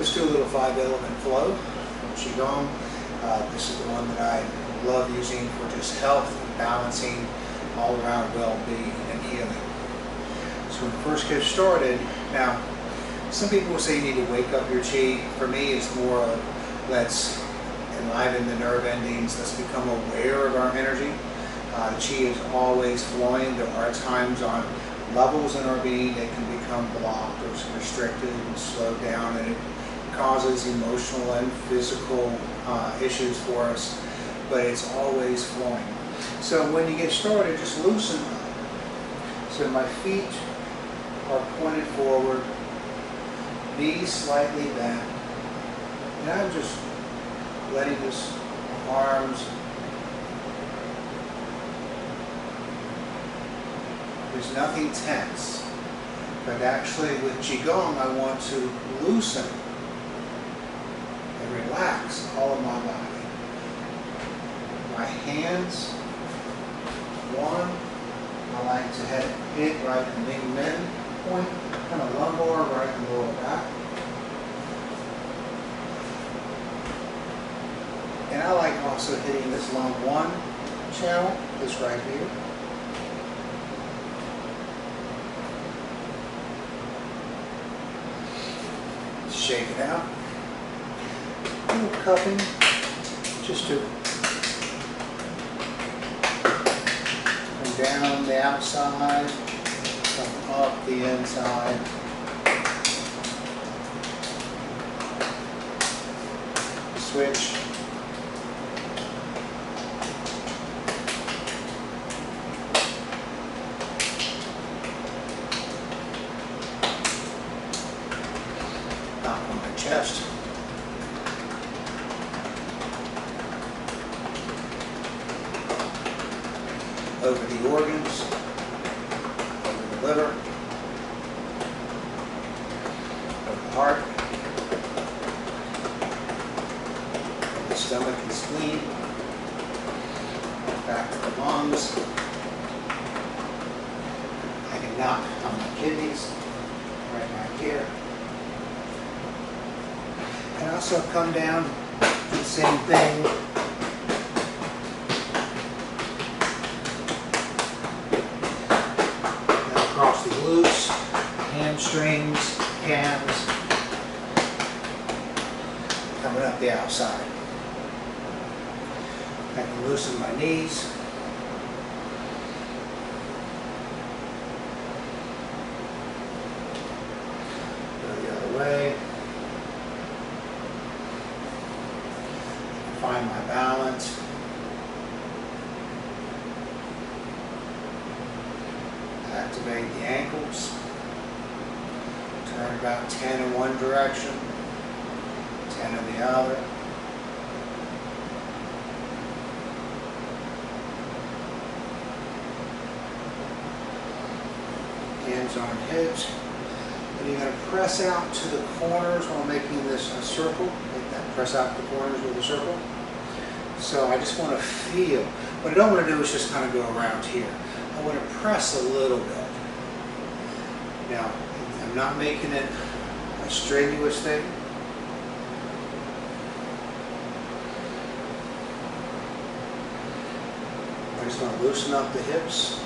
Let's do a little 5-element flow from Qigong. This is the one that I love using for just health and balancing, all around well-being and healing. So when we first get started, now some people will say you need to wake up your Qi. For me, it's more of let's enliven the nerve endings, let's become aware of our energy. Qi is always flowing. There are times on levels in our being that can become blocked or restricted and slowed down, and it causes emotional and physical issues for us, but it's always flowing. So when you get started, just loosen up. So my feet are pointed forward, knees slightly bent, and I'm just letting this arms, there's nothing tense, but actually with Qigong I want to loosen and relax all of my body. My hands, one, I like to hit right in the mid point, kind of lumbar, right in the lower back. And I like also hitting this lung 1 channel, this right here. Shake it out. A little cupping, just to come down the outside, come up the inside. Switch. Chest. Over the organs, over the liver, over the heart, over the stomach and spleen, back to the lungs. I can knock on my kidneys right back here. And also come down, do the same thing. Now across the glutes, hamstrings, calves, coming up the outside. I can loosen my knees. Go the other way. Find my balance. Activate the ankles. Turn about 10 in one direction, 10 in the other. Hands on hips. And you're going to press out to the corners while making this a circle. Make that press out the corners with a circle. So I just want to feel. What I don't want to do is just kind of go around here. I want to press a little bit. Now, I'm not making it a strenuous thing. I just want to loosen up the hips.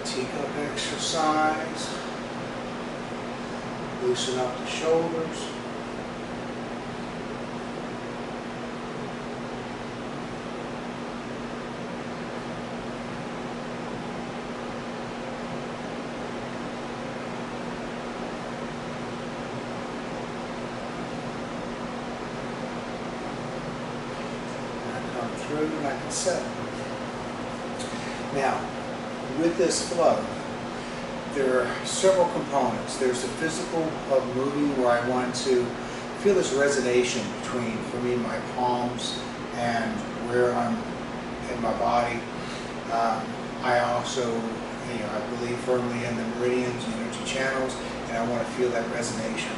Teacup exercise. Loosen up the shoulders. And I come through and I can settle. Now, with this flow, there are several components. There's the physical of moving, where I want to feel this resonation between, for me, my palms and where I'm in my body. I also, I believe firmly in the meridians and energy channels, and I want to feel that resonation.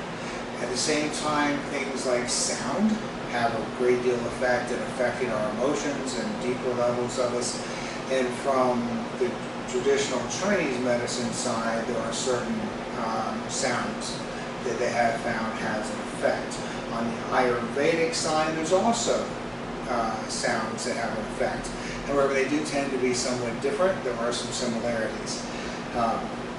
At the same time, things like sound have a great deal of effect in affecting our emotions and deeper levels of us. And from the traditional Chinese medicine side, there are certain sounds that they have found has an effect. On the Ayurvedic side, there's also sounds that have an effect. However, they do tend to be somewhat different. There are some similarities.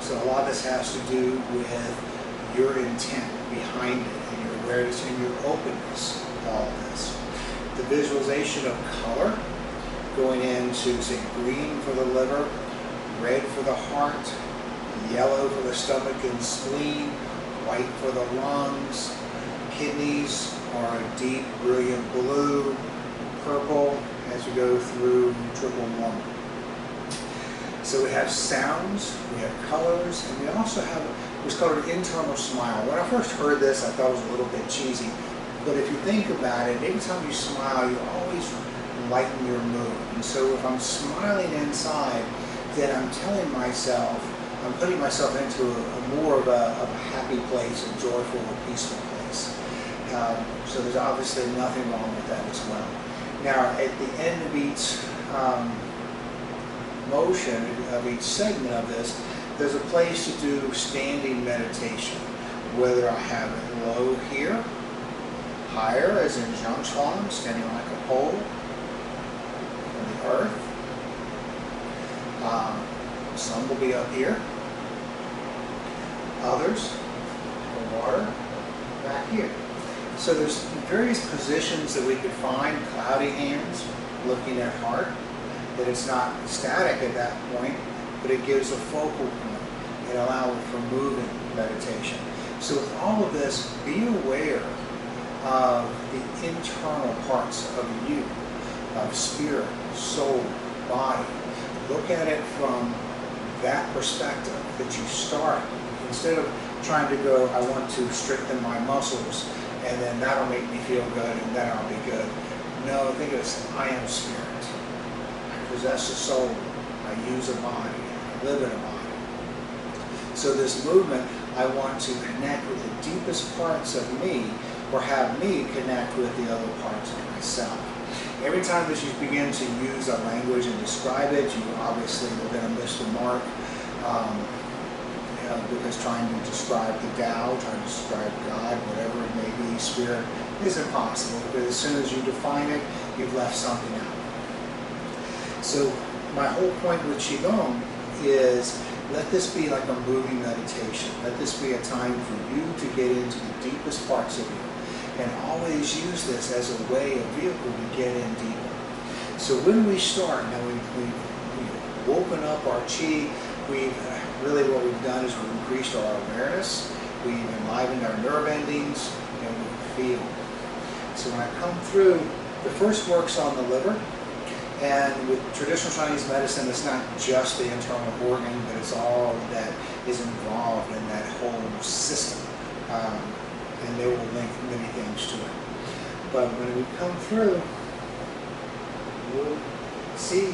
So a lot of this has to do with your intent behind it and your awareness and your openness to all of this. The visualization of color, going into, say, green for the liver, red for the heart, yellow for the stomach and spleen, white for the lungs, kidneys are a deep, brilliant blue, purple as we go through triple one. So we have sounds, we have colors, and we also have what's called an internal smile. When I first heard this, I thought it was a little bit cheesy, but if you think about it, every time you smile, you always lighten your mood. And so if I'm smiling inside, then I'm telling myself, I'm putting myself into a more of a happy place, a joyful, a peaceful place. So there's obviously nothing wrong with that as well. Now, at the end of each motion, of each segment of this, there's a place to do standing meditation. Whether I have it low here, higher as in Zhangchuan, standing like a pole on the earth. Some will be up here. Others, the water, back here. So there's various positions that we could find. Cloudy hands, looking at heart, that it's not static at that point, but it gives a focal point and allows for moving meditation. So with all of this, be aware of the internal parts of you, of spirit, soul, body. Look at it from that perspective, that you start. Instead of trying to go, I want to strengthen my muscles, and then that'll make me feel good, and then I'll be good. No, think of this, I am spirit. I possess a soul. I use a body. I live in a body. So this movement, I want to connect with the deepest parts of me, or have me connect with the other parts of myself. Every time that you begin to use a language and describe it, you obviously are going to miss the mark. Because trying to describe the Tao, trying to describe God, whatever it may be, spirit, is impossible. Because as soon as you define it, you've left something out. So my whole point with Qigong is, let this be like a moving meditation. Let this be a time for you to get into the deepest parts of you. And always use this as a way, a vehicle to get in deeper. So when we start, now we've woken up our Qi, really what we've done is we've increased our awareness, we've enlivened our nerve endings, and we feel. So when I come through, the first work's on the liver, and with traditional Chinese medicine, it's not just the internal organ, but it's all that is involved in that whole system. And they will link many things to it. But when we come through, we'll see,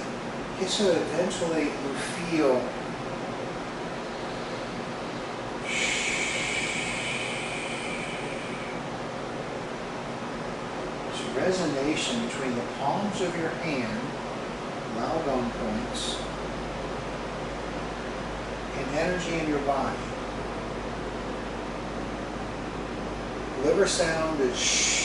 so eventually we feel resonation between the palms of your hand, Laogong points, and energy in your body. Liver sound is shh.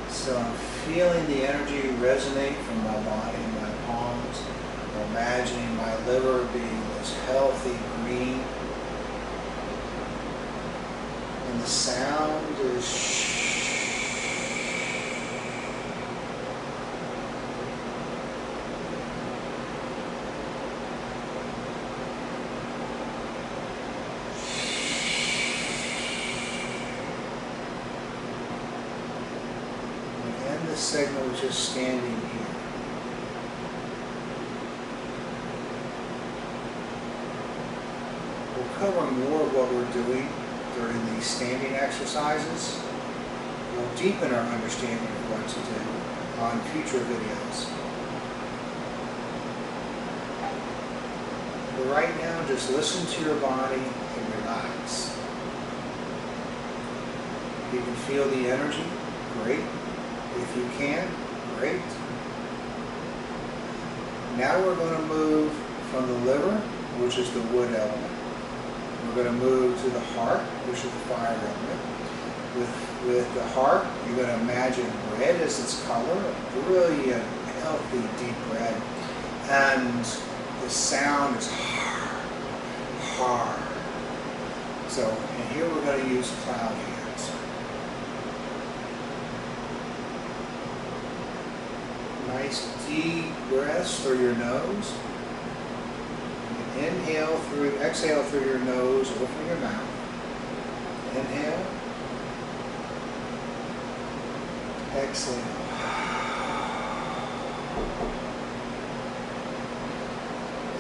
So I'm feeling the energy resonate from my body and my palms. I'm imagining my liver being this healthy green. And the sound is shh. Segment was just standing here. cover more of what we're doing during these standing exercises. We'll deepen our understanding of what to do on future videos. But right now, just listen to your body and relax. If you can feel the energy, great. If you can't, great. Now we're going to move from the liver, which is the wood element. We're going to move to the heart, which is the fire element. With the heart, you're going to imagine red as its color, a brilliant, healthy, deep red. And the sound is hard. So, and here we're going to use cloud hands. Nice deep breaths through your nose. Inhale through, exhale through your nose or from your mouth. Inhale. Exhale.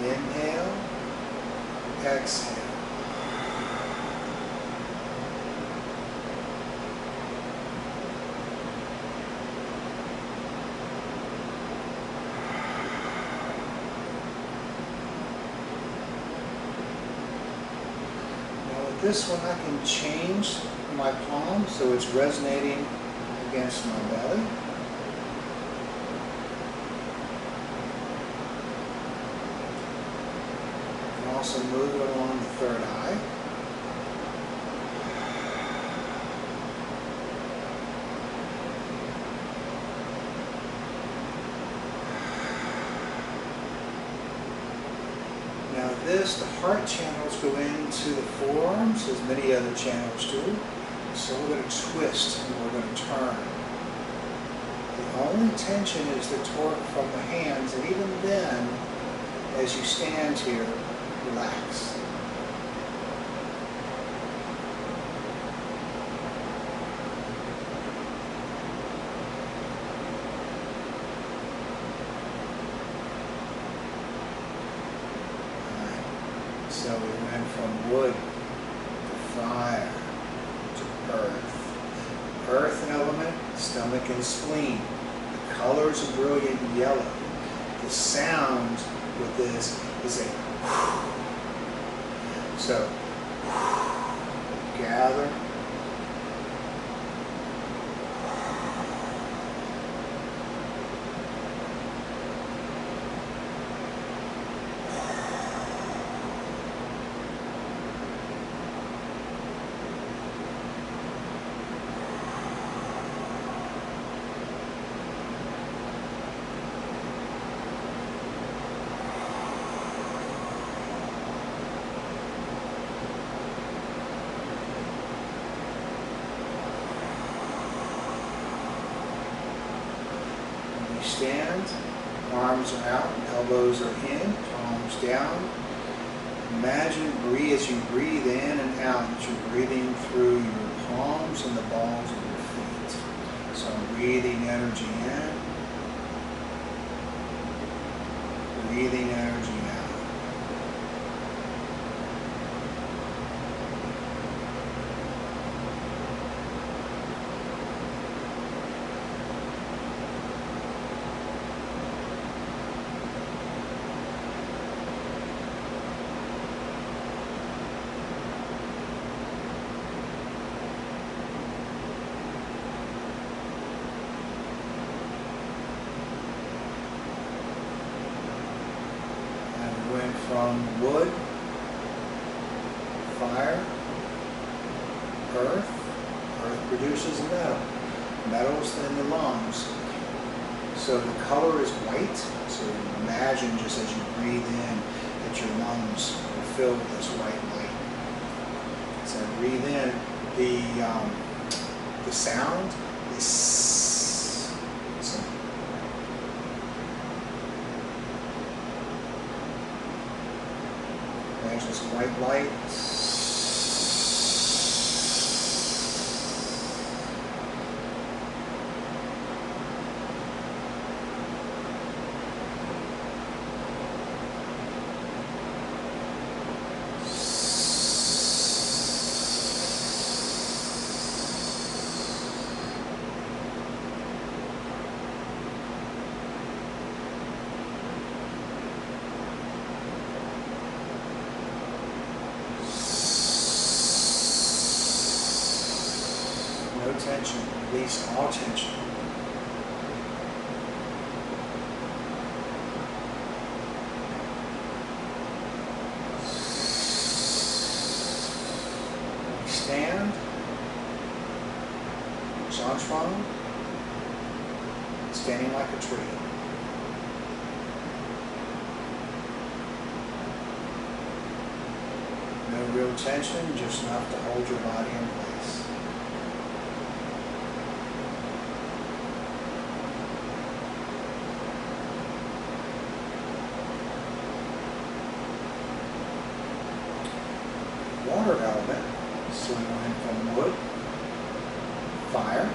Inhale. Exhale. This one I can change my palm so it's resonating against my belly. I can also move it along the third eye. The heart channels go into the forearms, as many other channels do. So we're going to twist and we're going to turn. The only tension is the torque from the hands, and even then, as you stand here, relax. So we went from wood to fire to earth. Earth element, stomach and spleen. The colors are brilliant yellow. The sound with this is a whoosh. So gather. Stand, arms are out, elbows are in, palms down. Imagine, breathe as you breathe in and out, that you're breathing through your palms and the balls of your feet. So I'm breathing energy in, breathing energy out. From wood, fire, earth. Earth produces metal. Metal's in the lungs. So the color is white. So imagine just as you breathe in that your lungs are filled with this white light. So breathe in. The sound is just white light. No tension. Release all tension. Stand. Armstrong. Standing like a tree. No real tension, just enough to hold your body in place. Water element, so we went from wood, fire,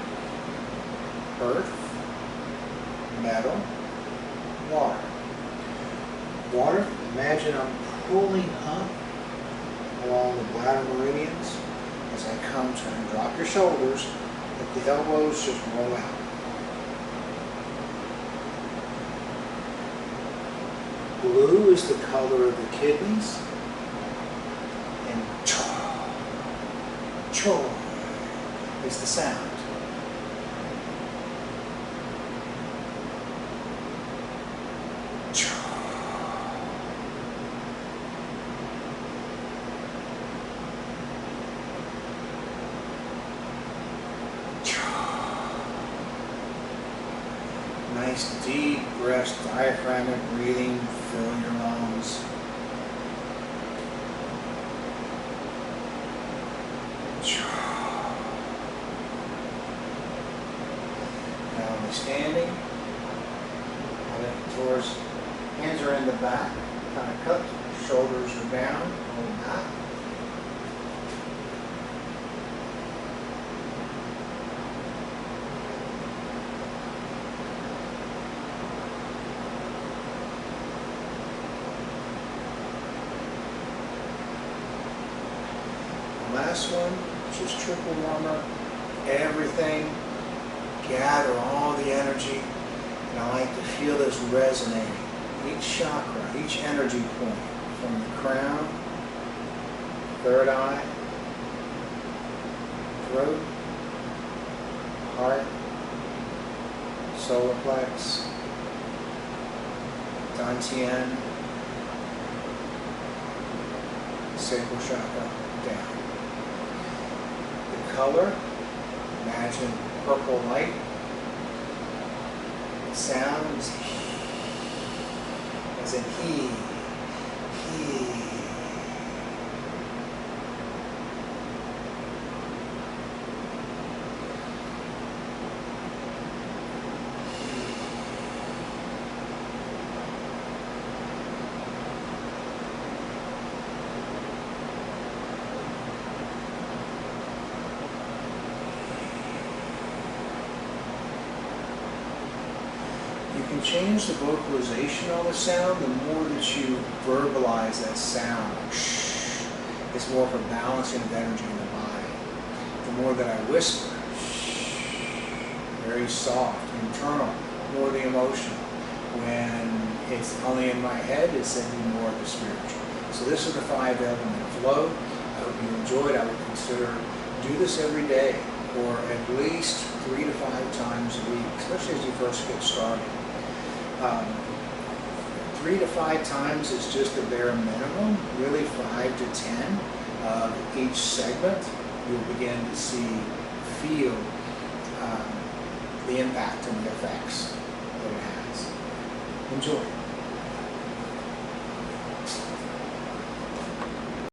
earth, metal, water. Water, imagine I'm pulling up along the bladder meridians as I come to and drop your shoulders, let the elbows just roll out. Blue is the color of the kidneys, and cho is the sound. Nice deep breaths, diaphragmatic breathing, fill your lungs. Now I'm standing, towards, hands are in the back, kind of cupped, shoulders are down, hold back. Last one, which is triple warmer, everything, gather all the energy, and I like to feel this resonating. Each chakra, each energy point, from the crown, third eye, throat, heart, solar plex, dantian, sacral chakra, down. Color, imagine purple light. Sounds as in he. You can change the vocalization on the sound. The more that you verbalize that sound, it's more for balancing of energy in the body. The more that I whisper, very soft, internal, more the emotional. When it's only in my head, it's sending more of the spiritual. So this is the 5-element flow. I hope you enjoyed. I would consider do this every day, or at least 3 to 5 times a week, especially as you first get started. 3 to 5 times is just the bare minimum. Really 5 to 10 of each segment, you'll begin to feel the impact and the effects that it has. Enjoy.